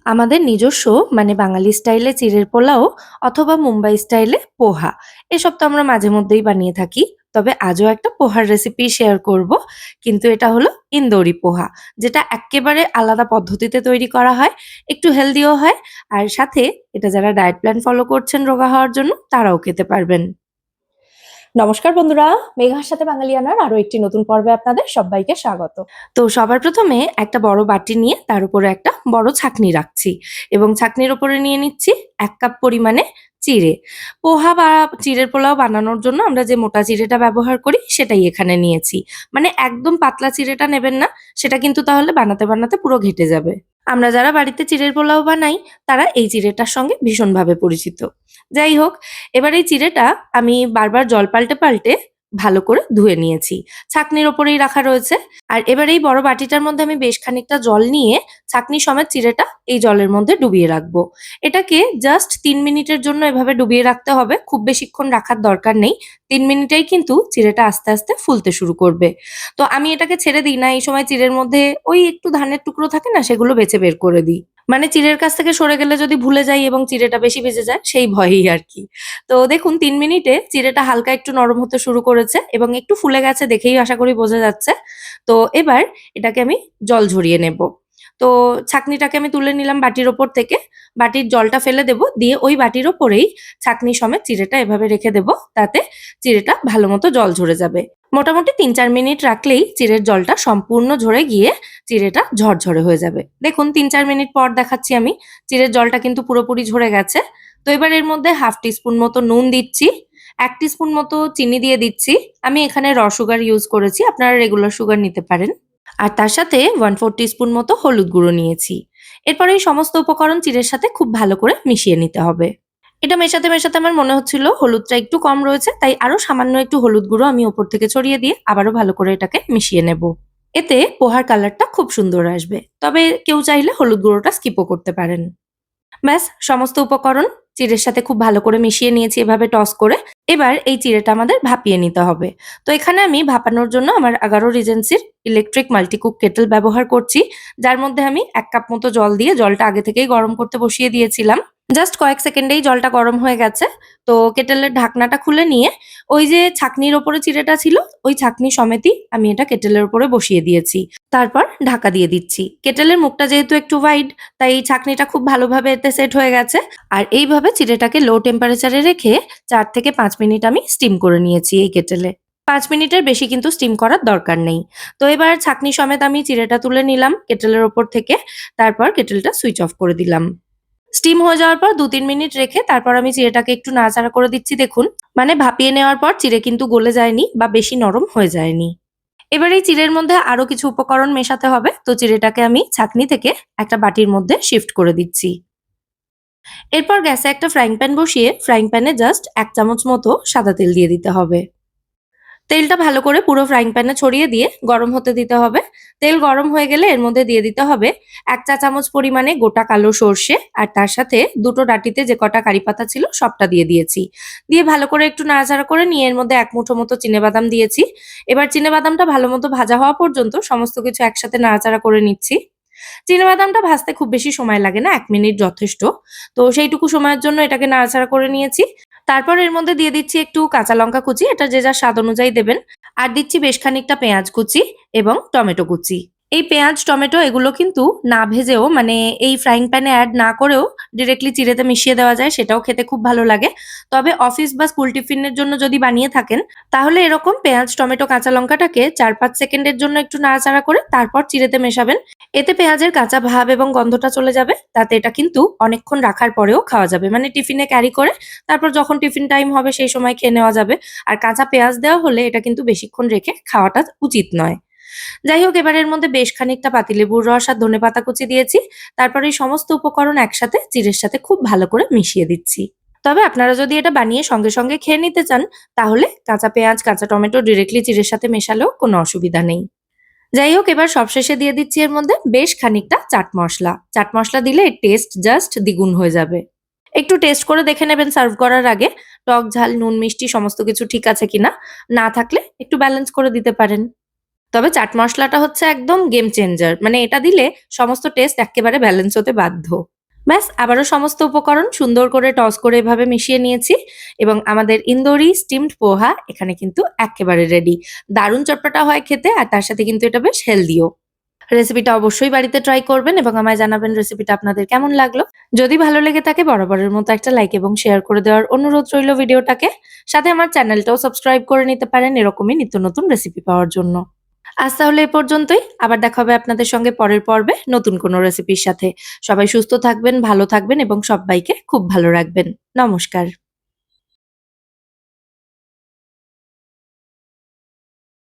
আমাদের নিজস্ব মানে বাঙালি স্টাইলে চিড়ের পোলাও অথবা মুম্বাই স্টাইলে পোহা এসব তো আমরা মাঝে মধ্যেই বানিয়ে থাকি। তবে আজও একটা পোহার রেসিপি শেয়ার করব, কিন্তু এটা হলো ইন্দোরি পোহা, যেটা একেবারে আলাদা পদ্ধতিতে তৈরি করা হয়, একটু হেলদিও হয়। আর সাথে এটা যারা ডায়েট প্ল্যান ফলো করছেন রোগা হওয়ার জন্য তারাও খেতে পারবেন। নমস্কার বন্ধুরা, মেঘার সাথে বাঙালিয়ানার আরো একটি নতুন পর্বে আপনাদের সবাইকে স্বাগত। তো সবার প্রথমে একটা বড় বাটি নিয়ে তার উপরে একটা বড় ছাঁকনি রাখছি এবং ছাঁকনির উপরে নিয়ে নিচ্ছি ১ কাপ পরিমাণে চিড়ে। পোহা বা চিড়ের পোলাও বানানোর জন্য আমরা যে মোটা চিড়েটা ব্যবহার করি সেটাই এখানে নিয়েছি। মানে একদম পাতলা চিড়েটা নেবেন না, সেটা কিন্তু তাহলে বানাতে বানাতে পুরো ঘেঁটে যাবে। আমরা যারা বাড়িতে চিড়ের পোলাও বানাই তারা এই চিড়েটার সঙ্গে ভীষণভাবে পরিচিত। যাই হোক, এবার এই চিড়েটা আমি বারবার জল পাল্টে পাল্টে ভালো করে ধুয়ে নিয়েছি। ছাঁকনির ওপরেই রাখা রয়েছে। আর এবার এই বড় বাটিটার মধ্যে আমি বেশ খানিকটা জল নিয়ে ছাঁকনি সমেত চিড়েটা এই জলের মধ্যে ডুবিয়ে রাখবো। এটাকে জাস্ট ৩ মিনিটের জন্য এভাবে ডুবিয়ে রাখতে হবে। খুব বেশিক্ষণ রাখার দরকার নেই। ৩ মিনিটেই কিন্তু চিড়েটা আস্তে, আস্তে ফুলতে শুরু করবে। তো আমি এটাকে ছেড়ে দিই না। এই সময় চিড়ের মধ্যে ওই একটু ধানের টুকরো থাকে না, সেগুলো বেছে বের করে দিই। মানে চিড়ের কাছ থেকে সরে গেলে যদি ভুলে যাই এবং চিড়েটা বেশি ভেজে যায় সেই ভয়েই আরকি। তো দেখুন ৩ মিনিটে চিড়েটা হালকা একটু নরম হতে শুরু করেছে এবং একটু ফুলে গেছে দেখেই আশা করি বোঝা যাচ্ছে। তো এবার এটাকে আমি জল ঝরিয়ে নেব। তো ছাঁকনিটাকে আমি তুলে নিলাম বাটির ওপর থেকে। বাটির জলটা ফেলে দেব। দিয়ে ওই বাটির ওপরেই ছাঁকনি সমেত চিড়েটা এভাবে রেখে দেব। তাতে চিড়েটা ভালোমতো জল ঝরে যাবে। মোটামুটি ৩-৪ মিনিট রাখলেই চিড়ের জলটা সম্পূর্ণ ঝরে গিয়ে চিড়েটা ঝরঝরে হয়ে যাবে। দেখুন ৩-৪ মিনিট পর দেখাচ্ছি আমি। চিড়ের জলটা কিন্তু পুরোপুরি ঝরে গেছে। তো এবার এর মধ্যে 1/2 টিস্পুন মতো নুন দিচ্ছি। ১ টিস্পুন মতো চিনি দিয়ে দিচ্ছি। আমি এখানে সুগার ইউজ করেছি। আপনারা রেগুলার সুগার নিতে পারেন। আর তার সাথে 1/4 টিস্পুন মতো হলুদ গুঁড়ো নিয়েছি। এরপর এই সমস্ত উপকরণ চিড়ের সাথে খুব ভালো করে মিশিয়ে নিতে হবে। এটা মেশাতে, মেশাতে আমার মনে হচ্ছিল হলুদটা একটু কম রয়েছে, তাই আরো সামান্য একটু হলুদ গুঁড়ো আমি ওপর থেকে ছড়িয়ে দিয়ে আবারও ভালো করে এটাকে মিশিয়ে নেব। এতে পোহার কালারটা খুব সুন্দর আসবে। তবে কেউ চাইলে হলুদ গুঁড়োটা স্কিপও করতে পারেন। ব্যাস সমস্ত উপকরণ চিড়ের সাথে খুব ভালো করে মিশিয়ে নিয়েছি এভাবে টস করে। এবার এই চিড়েটা আমাদের ভাপিয়ে নিতে হবে। তো এখানে আমি ভাপানোর জন্য আমার এগারো রিজেন্সির ইলেকট্রিক মাল্টিকুক কেটল ব্যবহার করছি, যার মধ্যে আমি ১ কাপ মতো জল দিয়ে জলটা আগে থেকেই গরম করতে বসিয়ে দিয়েছিলাম। জাস্ট কয়েক সেকেন্ডেই জলটা গরম হয়ে গেছে। তো কেটেলের ঢাকনাটা খুলে নিয়ে ওই যে ছাঁকনির ওপরে চিড়েটা ছিল, ওই ছাঁকনি সমেতই আমি এটা কেটেলের উপরে বসিয়ে দিয়েছি। তারপর ঢাকা দিয়ে দিচ্ছি। কেটেলের মুখটা যেহেতু একটু ওয়াইড, তাই এই ছাঁকনিটা খুব ভালোভাবে এতে সেট হয়ে গেছে। আর এইভাবে চিড়েটাকে লো টেম্পারেচারে রেখে ৪ থেকে ৫ মিনিট আমি স্টিম করে নিয়েছি এই কেটেলে। ৫ মিনিটের বেশি কিন্তু স্টিম করার দরকার নেই। তো এবার ছাঁকনি সমেত আমি চিড়েটা তুলে নিলাম কেটেলের ওপর থেকে। তারপর কেটেলটা সুইচ অফ করে দিলাম। স্টিম হয়ে যাওয়ার পর ২-৩ মিনিট রেখে তারপর আমি চিড়েটাকে একটু নাড়াচাড়া করে দিচ্ছি দেখুন। মানে ভাপিয়ে নেওয়ার পর চিড়ে কিন্তু গলে যায়নি বা বেশি নরম হয়ে যায়নি। এবার এই চিড়ের মধ্যে আরো কিছু উপকরণ মেশাতে হবে। তো চিড়েটাকে আমি ছাঁকনি থেকে একটা বাটির মধ্যে শিফট করে দিচ্ছি। এরপর গ্যাসে একটা ফ্রাইং প্যান বসিয়ে ফ্রাইং প্যানে জাস্ট ১ চামচ মতো সাদা তেল দিয়ে দিতে হবে। তেলটা ভালো করে পুরো ফ্রাইং প্যানে ছড়িয়ে দিয়ে গরম হতে দিতে হবে। তেল গরম হয়ে গেলে এর মধ্যে দিয়ে দিতে হবে ১ চা চামচ পরিমাণে গোটা কালো সর্ষে, আর তার সাথে দুটো ডাঁটিতে যে কটা কারি পাতা ছিল সবটা দিয়ে দিয়েছি। দিয়ে ভালো করে একটু নাড়াচাড়া করে নিয়ে এর মধ্যে ১ মুঠো মতো চিনেবাদাম দিয়েছি। এবার চিনেবাদামটা ভালো মতো ভাজা হওয়া পর্যন্ত সমস্ত কিছু একসাথে নাড়াচাড়া করে নিচ্ছি। চিনেবাদামটা ভাজতে খুব বেশি সময় লাগে না, ১ মিনিট যথেষ্ট। তো সেইটুকু সময়ের জন্য এটাকে নাড়াচাড়া করে নিয়েছি। তারপর এর মধ্যে দিয়ে দিচ্ছি একটু কাঁচা লঙ্কা কুচি, এটা যে যার স্বাদ অনুযায়ী দেবেন। আর দিচ্ছি বেশ খানিকটা পেঁয়াজ কুচি এবং টমেটো কুচি। এই পেঁয়াজ, টমেটো এগুলো কিন্তু না ভেজেও মানে এই ফ্রাইং প্যানে এড না করেও ডিরেক্টলি চিড়েতে মিশিয়ে দেওয়া যায়, সেটাও খেতে খুব ভালো লাগে। তবে অফিস বা স্কুল টিফিনের জন্য যদি বানিয়ে থাকেন তাহলে এরকম পেঁয়াজ, টমেটো, কাঁচা লঙ্কাটাকে ৪-৫ সেকেন্ডের জন্য একটু নাড়াচাড়া করে তারপর চিড়েতে মেশাবেন। এতে পেঁয়াজের কাঁচা ভাব এবং গন্ধটা চলে যাবে। তাতে এটা কিন্তু অনেকক্ষণ রাখার পরেও খাওয়া যাবে। মানে টিফিনে ক্যারি করে তারপর যখন টিফিন টাইম হবে সেই সময় খেয়ে নেওয়া যাবে। আর কাঁচা পেঁয়াজ দেওয়া হলে এটা কিন্তু বেশিক্ষণ রেখে খাওয়াটা উচিত নয়। যাই হোক, এবার এর মধ্যে বেশ খানিকটা পাতিলেবুর রস আর ধনেপাতা কুচি দিয়েছি। তারপর এই সমস্ত উপকরণ একসাথে চিড়ের সাথে খুব ভালো করে মিশিয়ে দিচ্ছি। তবে আপনারা যদি এটা বানিয়ে সঙ্গে, সঙ্গে খেয়ে নিতে চান তাহলে কাঁচা পেঁয়াজ, কাঁচা টমেটো ডিরেক্টলি চিড়ের সাথে মেশালেও কোনো অসুবিধা নেই। যাই হোক, এবার সবশেষে দিয়ে দিচ্ছি এর মধ্যে বেশ খানিকটা চাট মসলা। চাট মসলা দিলে এর টেস্ট জাস্ট দ্বিগুণ হয়ে যাবে। একটু টেস্ট করে দেখে নেবেন সার্ভ করার আগে। টক, ঝাল, নুন, মিষ্টি সমস্ত কিছু ঠিক আছে কিনা। না থাকলে একটু ব্যালেন্স করে দিতে পারেন। তবে চাট মসলাটা হচ্ছে একদম গেম চেঞ্জার। মানে এটা দিলে সমস্ত টেস্ট এক্কেবারে ব্যালেন্স হতে বাধ্য। ব্যাস আবারও সমস্ত উপকরণ সুন্দর করে টস করে এভাবে মিশিয়ে নিয়েছি এবং আমাদের ইন্দোরি স্টিমড পোহা এখানে কিন্তু একেবারে রেডি। দারুণ চটপটা হয় খেতে আর তার সাথে কিন্তু এটা বেশ হেলদিও। রেসিপিটা অবশ্যই বাড়িতে ট্রাই করবেন এবং আমায় জানাবেন রেসিপিটা আপনাদের কেমন লাগলো। যদি ভালো লেগে থাকে বরাবরের মতো একটা লাইক এবং শেয়ার করে দেওয়ার অনুরোধ রইল ভিডিওটাকে। সাথে আমার চ্যানেলটাও সাবস্ক্রাইব করে নিতে পারেন এরকমই নিত্য নতুন রেসিপি পাওয়ার জন্য। আজ তাহলে এ পর্যন্তই। আবার দেখা হবে আপনাদের সঙ্গে পরের পর্বে নতুন কোনো রেসিপির সাথে। সবাই সুস্থ থাকবেন, ভালো থাকবেন এবং সব্বাইকে খুব ভালো রাখবেন। নমস্কার।